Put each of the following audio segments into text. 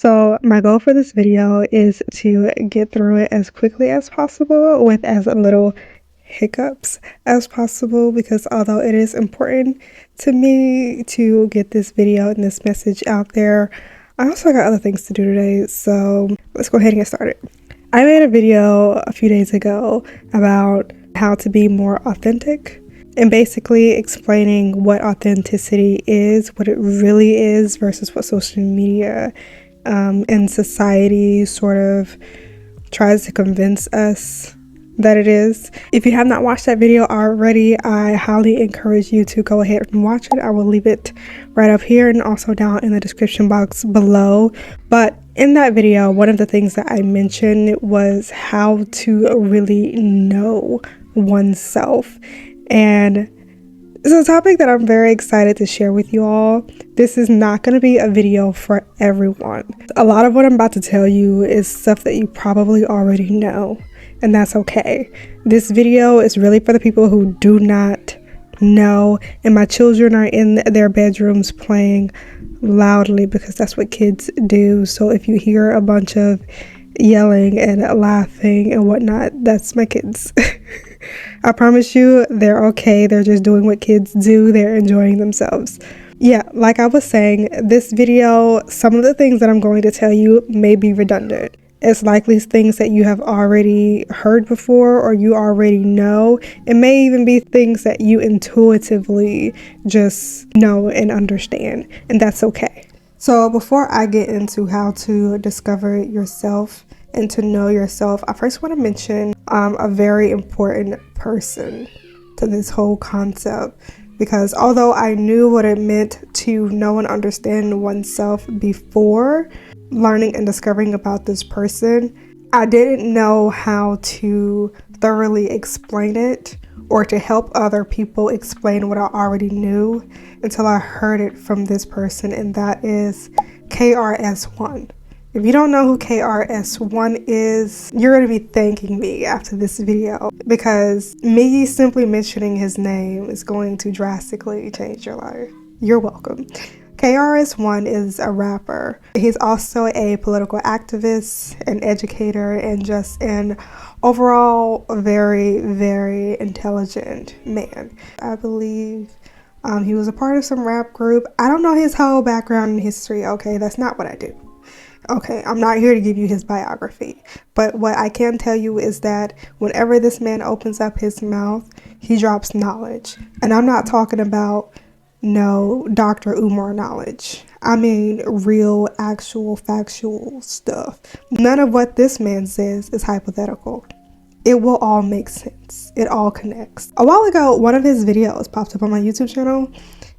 So my goal for this video is to get through it as quickly as possible with as little hiccups as possible, because although it is important to me to get this video and this message out there, I also got other things to do today, so let's go ahead and get started. I made a video a few days ago about how to be more authentic and basically explaining what authenticity is, what it really is versus what social media and society sort of tries to convince us that it is. If you have not watched that video already, I highly encourage you to go ahead and watch it. I will leave it right up here and also down in the description box below. But in that video, one of the things that I mentioned was how to really know oneself. And it's a topic that I'm very excited to share with you all. This is not going to be a video for everyone. A lot of what I'm about to tell you is stuff that you probably already know, and that's okay. This video is really for the people who do not know, and my children are in their bedrooms playing loudly because that's what kids do. So if you hear a bunch of yelling and laughing and whatnot, that's my kids. I promise you, they're okay. They're just doing what kids do. They're enjoying themselves. Yeah, like I was saying, this video, some of the things that I'm going to tell you may be redundant. It's likely things that you have already heard before or you already know. It may even be things that you intuitively just know and understand, and that's okay. So before I get into how to discover yourself and to know yourself, I first want to mention a very important person to this whole concept, because although I knew what it meant to know and understand oneself before learning and discovering about this person, I didn't know how to thoroughly explain it or to help other people explain what I already knew until I heard it from this person, and that is KRS-One. If you don't know who KRS-One is, you're going to be thanking me after this video, because me simply mentioning his name is going to drastically change your life. You're welcome. KRS-One is a rapper. He's also a political activist, an educator, and just an overall very, very intelligent man. I believe he was a part of some rap group. I don't know his whole background and history, okay? That's not what I do. Okay, I'm not here to give you his biography, but what I can tell you is that whenever this man opens up his mouth, he drops knowledge. And I'm not talking about no Dr. Umar knowledge. I mean real, actual, factual stuff. None of what this man says is hypothetical. It will all make sense. It all connects. A while ago, one of his videos popped up on my YouTube channel,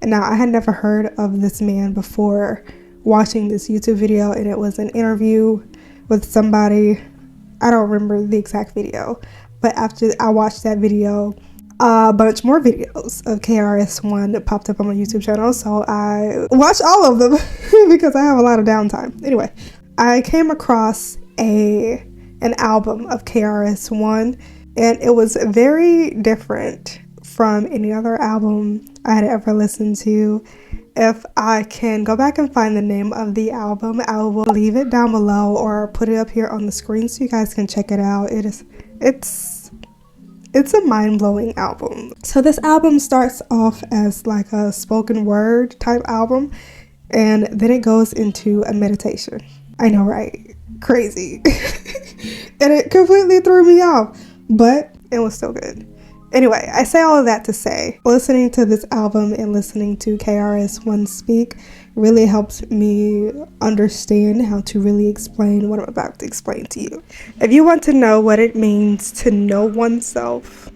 and now I had never heard of this man before watching this YouTube video, and it was an interview with somebody. I don't remember the exact video, but after I watched that video, a bunch more videos of KRS-One popped up on my YouTube channel, so I watched all of them because I have a lot of downtime. Anyway, I came across an album of KRS-One, and it was very different from any other album I had ever listened to. If I can go back and find the name of the album, I will leave it down below or put it up here on the screen so you guys can check it out. It's a mind-blowing album. So this album starts off as like a spoken word type album, and then it goes into a meditation. I know, right? Crazy. And it completely threw me off, but it was still good. Anyway, I say all of that to say, listening to this album and listening to KRS-One speak really helped me understand how to really explain what I'm about to explain to you. If you want to know what it means to know oneself,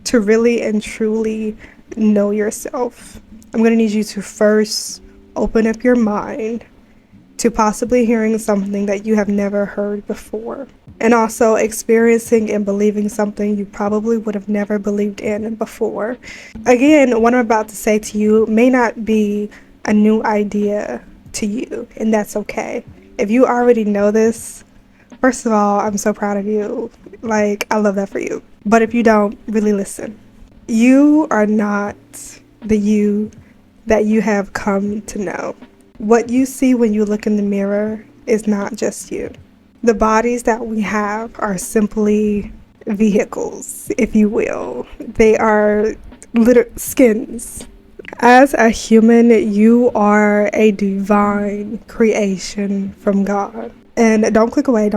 to really and truly know yourself, I'm going to need you to first open up your mind to possibly hearing something that you have never heard before, and also experiencing and believing something you probably would have never believed in before. Again, what I'm about to say to you may not be a new idea to you, and that's okay. If you already know this, first of all, I'm so proud of you. Like, I love that for you. But if you don't, really listen. You are not the you that you have come to know. What you see when you look in the mirror is not just you. The bodies that we have are simply vehicles, if you will. They are little skins. As a human, you are a divine creation from God. And don't click away,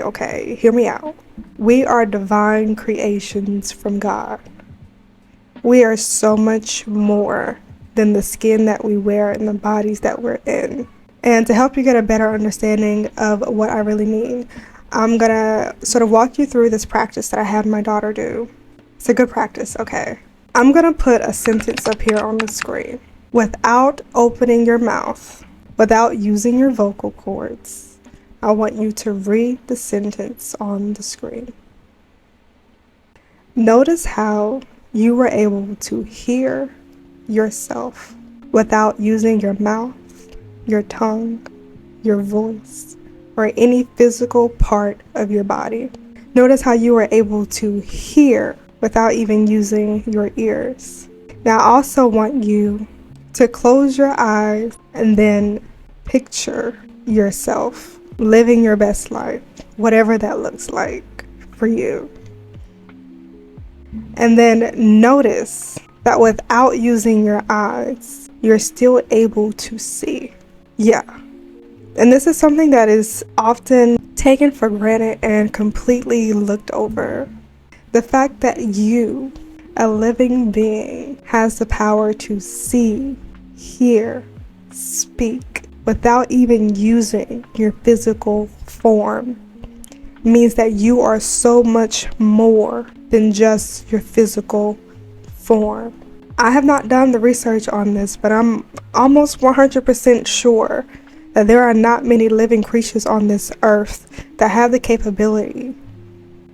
okay? Hear me out. We are divine creations from God. We are so much more than the skin that we wear and the bodies that we're in. And to help you get a better understanding of what I really mean, I'm gonna sort of walk you through this practice that I had my daughter do. It's a good practice, okay? I'm gonna put a sentence up here on the screen. Without opening your mouth, without using your vocal cords, I want you to read the sentence on the screen. Notice how you were able to hear yourself without using your mouth, your tongue, your voice, or any physical part of your body. Notice how you were able to hear without even using your ears. Now, I also want you to close your eyes and then picture yourself living your best life, whatever that looks like for you. And then notice that without using your eyes, you're still able to see. Yeah. And this is something that is often taken for granted and completely looked over. The fact that you, a living being, has the power to see, hear, speak without even using your physical form means that you are so much more than just your physical form. I have not done the research on this, but I'm almost 100% sure that there are not many living creatures on this earth that have the capability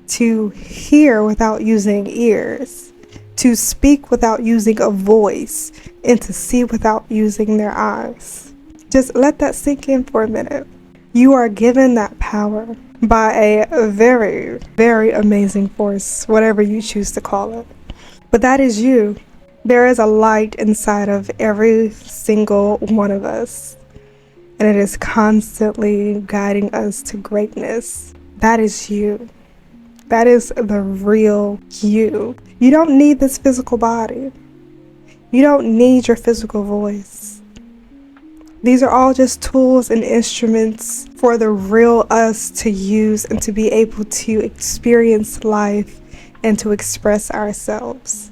to hear without using ears, to speak without using a voice, and to see without using their eyes. Just let that sink in for a minute. You are given that power by a very, very amazing force, whatever you choose to call it. But that is you. There is a light inside of every single one of us, and it is constantly guiding us to greatness. That is you. That is the real you. You don't need this physical body. You don't need your physical voice. These are all just tools and instruments for the real us to use and to be able to experience life and to express ourselves.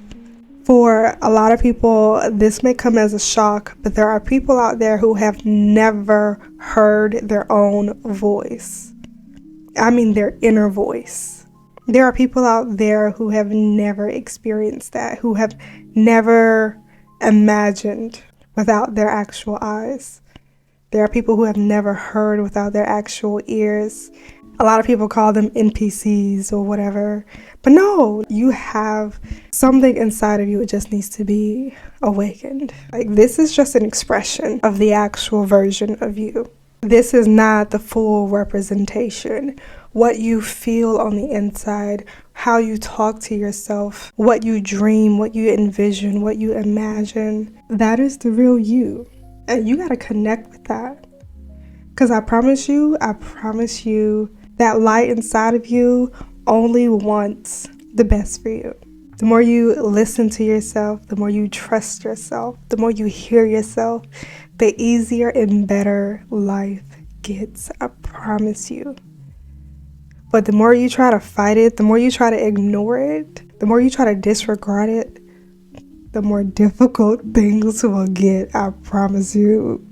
For a lot of people, this may come as a shock, but there are people out there who have never heard their own voice. I mean, their inner voice. There are people out there who have never experienced that, who have never imagined without their actual eyes. There are people who have never heard without their actual ears. A lot of people call them NPCs or whatever. But no, you have something inside of you. It just needs to be awakened. Like, this is just an expression of the actual version of you. This is not the full representation. What you feel on the inside, how you talk to yourself, what you dream, what you envision, what you imagine, that is the real you. And you got to connect with that. Because I promise you, that light inside of you only wants the best for you. The more you listen to yourself, the more you trust yourself, the more you hear yourself, the easier and better life gets. I promise you. But the more you try to fight it, the more you try to ignore it, the more you try to disregard it, the more difficult things will get. I promise you.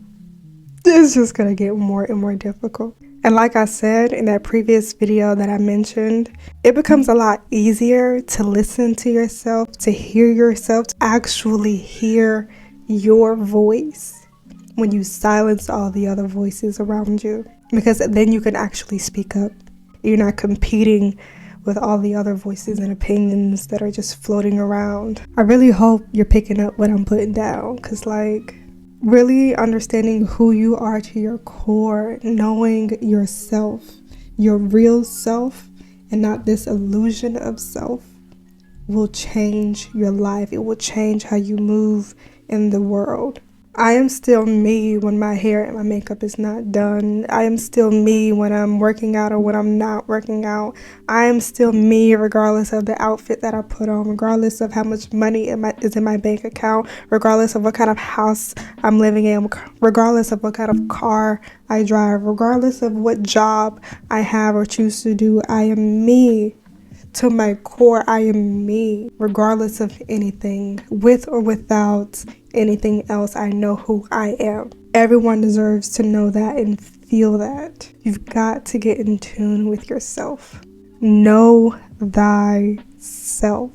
It's just going to get more and more difficult. And like I said in that previous video that I mentioned, it becomes a lot easier to listen to yourself, to hear yourself, to actually hear your voice when you silence all the other voices around you. Because then you can actually speak up. You're not competing with all the other voices and opinions that are just floating around. I really hope you're picking up what I'm putting down, because really understanding who you are to your core, knowing yourself, your real self, and not this illusion of self, will change your life. It will change how you move in the world. I am still me when my hair and my makeup is not done. I am still me when I'm working out or when I'm not working out. I am still me regardless of the outfit that I put on, regardless of how much money is in my bank account, regardless of what kind of house I'm living in, regardless of what kind of car I drive, regardless of what job I have or choose to do. I am me. To my core, I am me, regardless of anything, with or without anything else. I know who I am. Everyone deserves to know that and feel that. You've got to get in tune with yourself. Know thyself.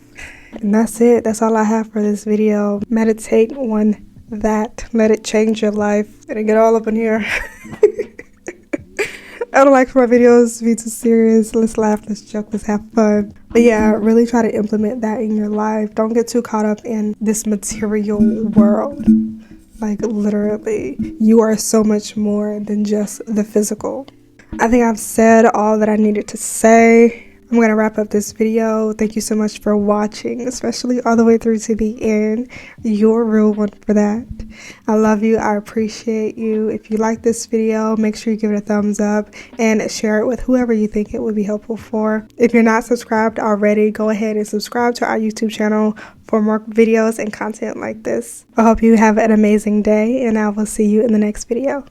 And that's it. That's all I have for this video. Meditate on that. Let it change your life. Gonna get all up in here. I don't like for my videos to be too serious. Let's laugh, let's joke, let's have fun. But yeah, really try to implement that in your life. Don't get too caught up in this material world. Like literally, you are so much more than just the physical. I think I've said all that I needed to say. I'm going to wrap up this video. Thank you so much for watching, especially all the way through to the end. You're a real one for that. I love you. I appreciate you. If you like this video, make sure you give it a thumbs up and share it with whoever you think it would be helpful for. If you're not subscribed already, go ahead and subscribe to our YouTube channel for more videos and content like this. I hope you have an amazing day, and I will see you in the next video.